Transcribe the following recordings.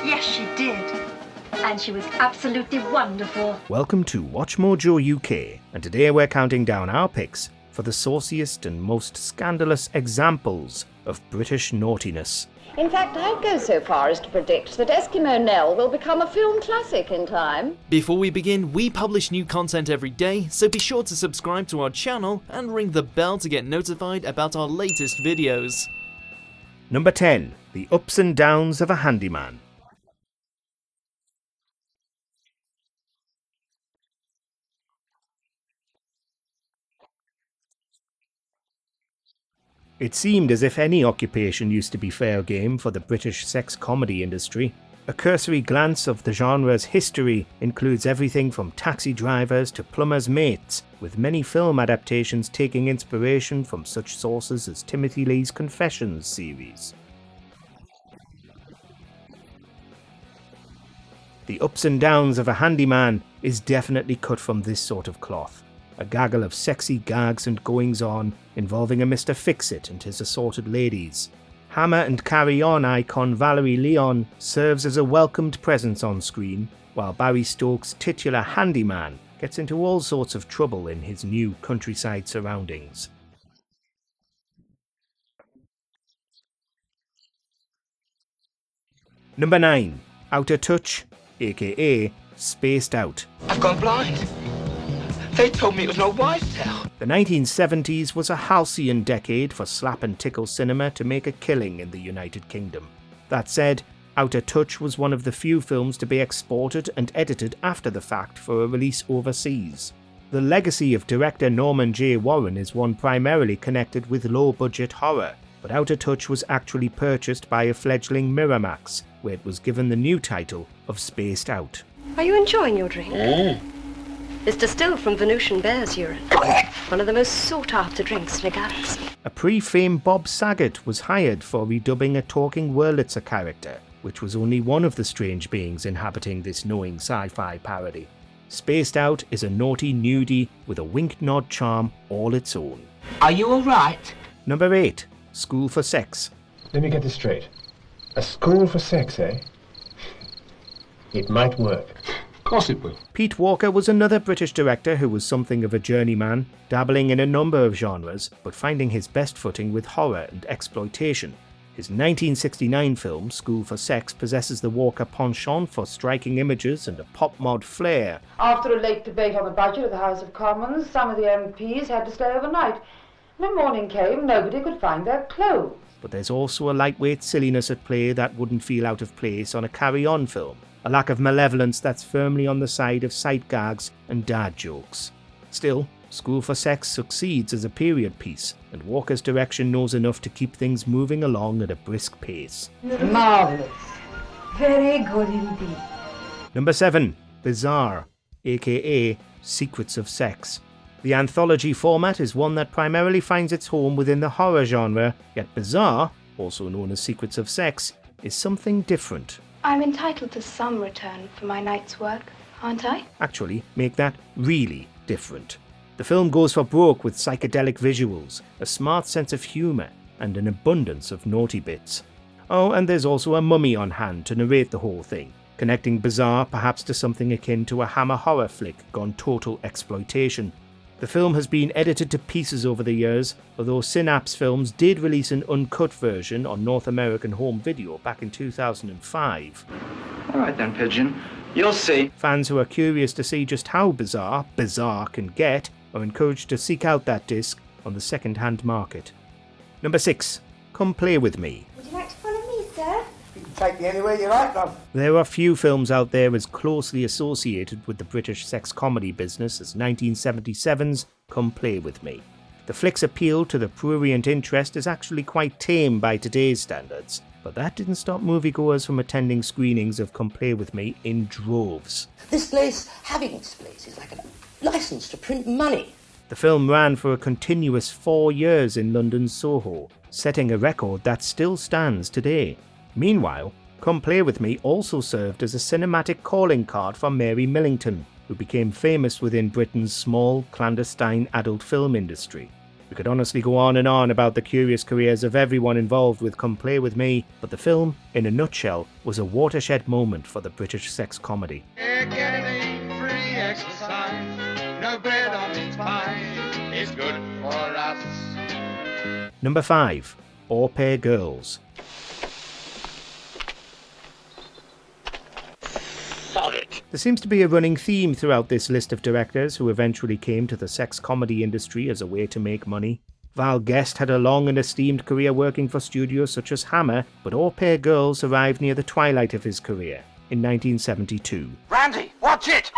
Yes, she did. And she was absolutely wonderful. Welcome to WatchMojoUK, and today we're counting down our picks for the sauciest and most scandalous examples of British naughtiness. In fact, I'd go so far as to predict that Eskimo Nell will become a film classic in time. Before we begin, we publish new content every day, so be sure to subscribe to our channel and ring the bell to get notified about our latest videos. Number 10. The Ups and Downs of a Handyman. It seemed as if any occupation used to be fair game for the British sex comedy industry. A cursory glance of the genre's history includes everything from taxi drivers to plumbers' mates, with many film adaptations taking inspiration from such sources as Timothy Lee's Confessions series. The Ups and Downs of a Handyman is definitely cut from this sort of cloth. A gaggle of sexy gags and goings-on involving a Mr. Fix-It and his assorted ladies. Hammer and Carry On icon Valerie Leon serves as a welcomed presence on screen, while Barry Stokes' titular handyman gets into all sorts of trouble in his new countryside surroundings. Number 9. Out of Touch, aka Spaced Out. I've gone blind. They told me it was no wise tale. The 1970s was a halcyon decade for slap and tickle cinema to make a killing in the United Kingdom. That said, Out of Touch was one of the few films to be exported and edited after the fact for a release overseas. The legacy of director Norman J. Warren is one primarily connected with low-budget horror, but Out of Touch was actually purchased by a fledgling Miramax, where it was given the new title of Spaced Out. Are you enjoying your drink? It's distilled from Venusian bear's urine. One of the most sought-after drinks in a galaxy. A pre-fame Bob Saget was hired for redubbing a talking Wurlitzer character, which was only one of the strange beings inhabiting this knowing sci-fi parody. Spaced Out is a naughty nudie with a wink-nod charm all its own. Are you alright? Number 8. School for Sex. Let me get this straight. A school for sex, eh? It might work. Of course it will. Pete Walker was another British director who was something of a journeyman, dabbling in a number of genres, but finding his best footing with horror and exploitation. His 1969 film, School for Sex, possesses the Walker penchant for striking images and a pop-mod flair. After a late debate on the budget of the House of Commons, some of the MPs had to stay overnight. When morning came, nobody could find their clothes. But there's also a lightweight silliness at play that wouldn't feel out of place on a carry-on film. A lack of malevolence that's firmly on the side of sight gags and dad jokes. Still, School for Sex succeeds as a period piece, and Walker's direction knows enough to keep things moving along at a brisk pace. Marvellous. Very good indeed. Number 7. Bizarre, aka Secrets of Sex. The anthology format is one that primarily finds its home within the horror genre, yet Bizarre, also known as Secrets of Sex, is something different. I'm entitled to some return for my night's work, aren't I? Actually, make that really different. The film goes for broke with psychedelic visuals, a smart sense of humour, and an abundance of naughty bits. Oh, and there's also a mummy on hand to narrate the whole thing, connecting Bizarre perhaps to something akin to a Hammer horror flick gone total exploitation. The film has been edited to pieces over the years, although Synapse Films did release an uncut version on North American home video back in 2005. Alright then, Pigeon. You'll see. Fans who are curious to see just how bizarre can get are encouraged to seek out that disc on the second-hand market. Number 6. Come Play With Me. Would you like to follow me, sir? You can take me anywhere you like, love. There are few films out there as closely associated with the British sex comedy business as 1977's Come Play With Me. The flick's appeal to the prurient interest is actually quite tame by today's standards, but that didn't stop moviegoers from attending screenings of Come Play With Me in droves. This place, having this place, is like a license to print money. The film ran for a continuous 4 years in London's Soho, setting a record that still stands today. Meanwhile, Come Play With Me also served as a cinematic calling card for Mary Millington, who became famous within Britain's small, clandestine adult film industry. We could honestly go on and on about the curious careers of everyone involved with Come Play With Me, but the film, in a nutshell, was a watershed moment for the British sex comedy. Free exercise, no bread on its pie, is good for us. Number 5. Au Pair Girls. There seems to be a running theme throughout this list of directors who eventually came to the sex comedy industry as a way to make money. Val Guest had a long and esteemed career working for studios such as Hammer, but Au Pair Girls arrived near the twilight of his career, in 1972. Randy, watch it!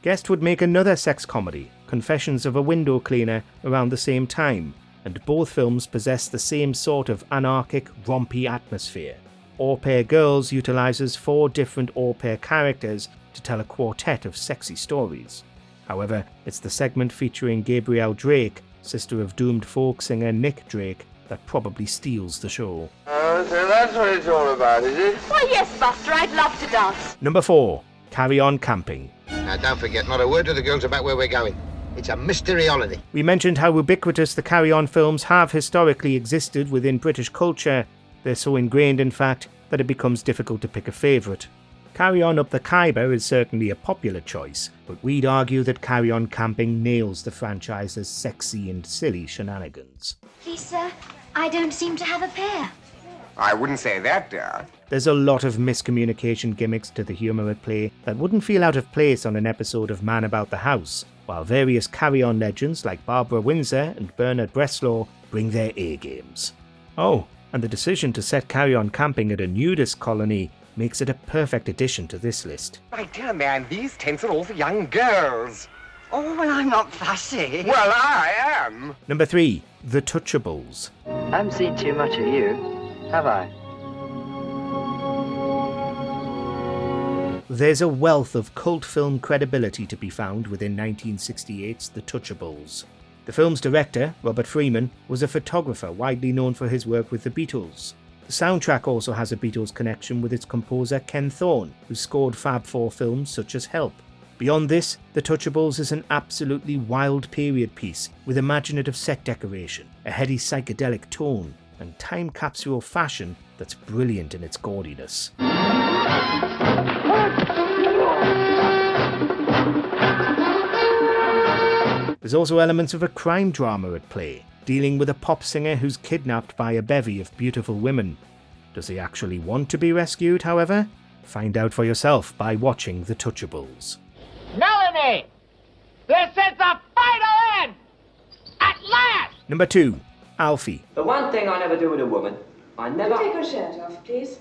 Guest would make another sex comedy, Confessions of a Window Cleaner, around the same time, and both films possess the same sort of anarchic, rompy atmosphere. Au Pair Girls utilises 4 different au pair characters to tell a quartet of sexy stories. However, it's the segment featuring Gabrielle Drake, sister of doomed folk singer Nick Drake, that probably steals the show. Oh, so that's what it's all about, is it? Why, yes, Buster, I'd love to dance. Number 4. Carry On Camping. Now, don't forget, not a word to the girls about where we're going. It's a mystery holiday. We mentioned how ubiquitous the Carry On films have historically existed within British culture. They're so ingrained, in fact, that it becomes difficult to pick a favourite. Carry On Up the Khyber is certainly a popular choice, but we'd argue that Carry On Camping nails the franchise's sexy and silly shenanigans. Please, sir, I don't seem to have a pair. I wouldn't say that, dear. There's a lot of miscommunication gimmicks to the humour at play that wouldn't feel out of place on an episode of Man About the House, while various Carry On legends like Barbara Windsor and Bernard Bresslaw bring their A-games. Oh, and the decision to set Carry On Camping at a nudist colony makes it a perfect addition to this list. My dear man, these tents are all for young girls. Oh, well, I'm not fussy. Well, I am. Number 3. The Touchables. I haven't seen too much of you, have I? There's a wealth of cult film credibility to be found within 1968's The Touchables. The film's director, Robert Freeman, was a photographer widely known for his work with the Beatles. The soundtrack also has a Beatles connection with its composer Ken Thorne, who scored Fab Four films such as Help. Beyond this, The Touchables is an absolutely wild period piece with imaginative set decoration, a heady psychedelic tone, and time capsule fashion that's brilliant in its gaudiness. There's also elements of a crime drama at play, dealing with a pop singer who's kidnapped by a bevy of beautiful women. Does he actually want to be rescued, however? Find out for yourself by watching The Touchables. Melanie! This is the final end! At last! Number 2. Alfie. The one thing I never do with a woman, I never... Take your shirt off, please.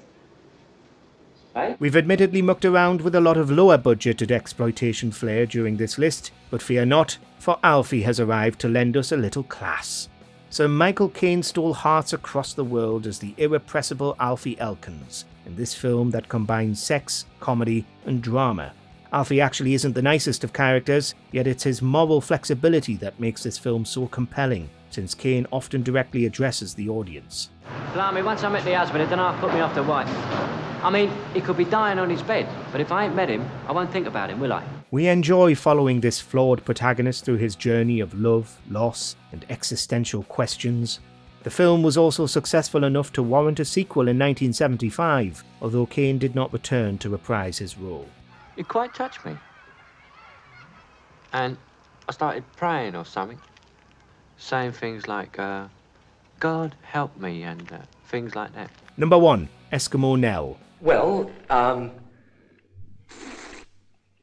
Hey? We've admittedly mucked around with a lot of lower budgeted exploitation flair during this list, but fear not, for Alfie has arrived to lend us a little class. Sir Michael Caine stole hearts across the world as the irrepressible Alfie Elkins in this film that combines sex, comedy and drama. Alfie actually isn't the nicest of characters, yet it's his moral flexibility that makes this film so compelling, since Caine often directly addresses the audience. Blimey, once I met the husband, it done half put me off the wife. I mean, he could be dying on his bed, but if I ain't met him, I won't think about him, will I? We enjoy following this flawed protagonist through his journey of love, loss, and existential questions. The film was also successful enough to warrant a sequel in 1975, although Caine did not return to reprise his role. It quite touched me. And I started praying or something, saying things like, God help me, and things like that. Number 1. Eskimo Nell. Well,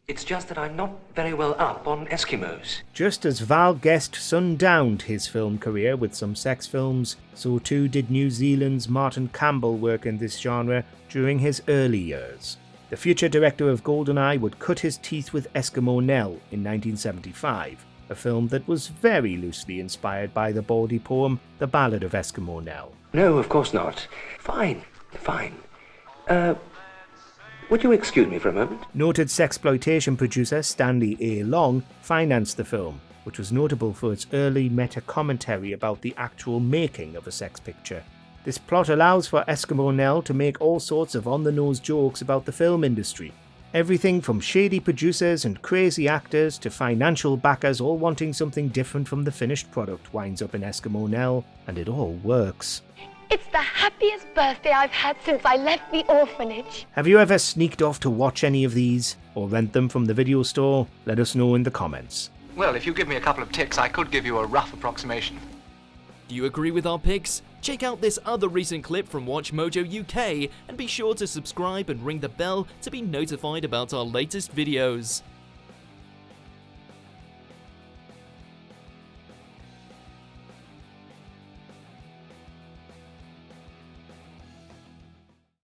it's just that I'm not very well up on Eskimos. Just as Val Guest sundowned his film career with some sex films, so too did New Zealand's Martin Campbell work in this genre during his early years. The future director of GoldenEye would cut his teeth with Eskimo Nell in 1975, a film that was very loosely inspired by the bawdy poem The Ballad of Eskimo Nell. No, of course not. Fine. Would you excuse me for a moment? Noted sexploitation producer Stanley A. Long financed the film, which was notable for its early meta-commentary about the actual making of a sex picture. This plot allows for Eskimo Nell to make all sorts of on-the-nose jokes about the film industry. Everything from shady producers and crazy actors to financial backers all wanting something different from the finished product winds up in Eskimo Nell, and it all works. It's the happiest birthday I've had since I left the orphanage. Have you ever sneaked off to watch any of these, or rent them from the video store? Let us know in the comments. Well, if you give me a couple of ticks, I could give you a rough approximation. Do you agree with our picks? Check out this other recent clip from WatchMojoUK and be sure to subscribe and ring the bell to be notified about our latest videos.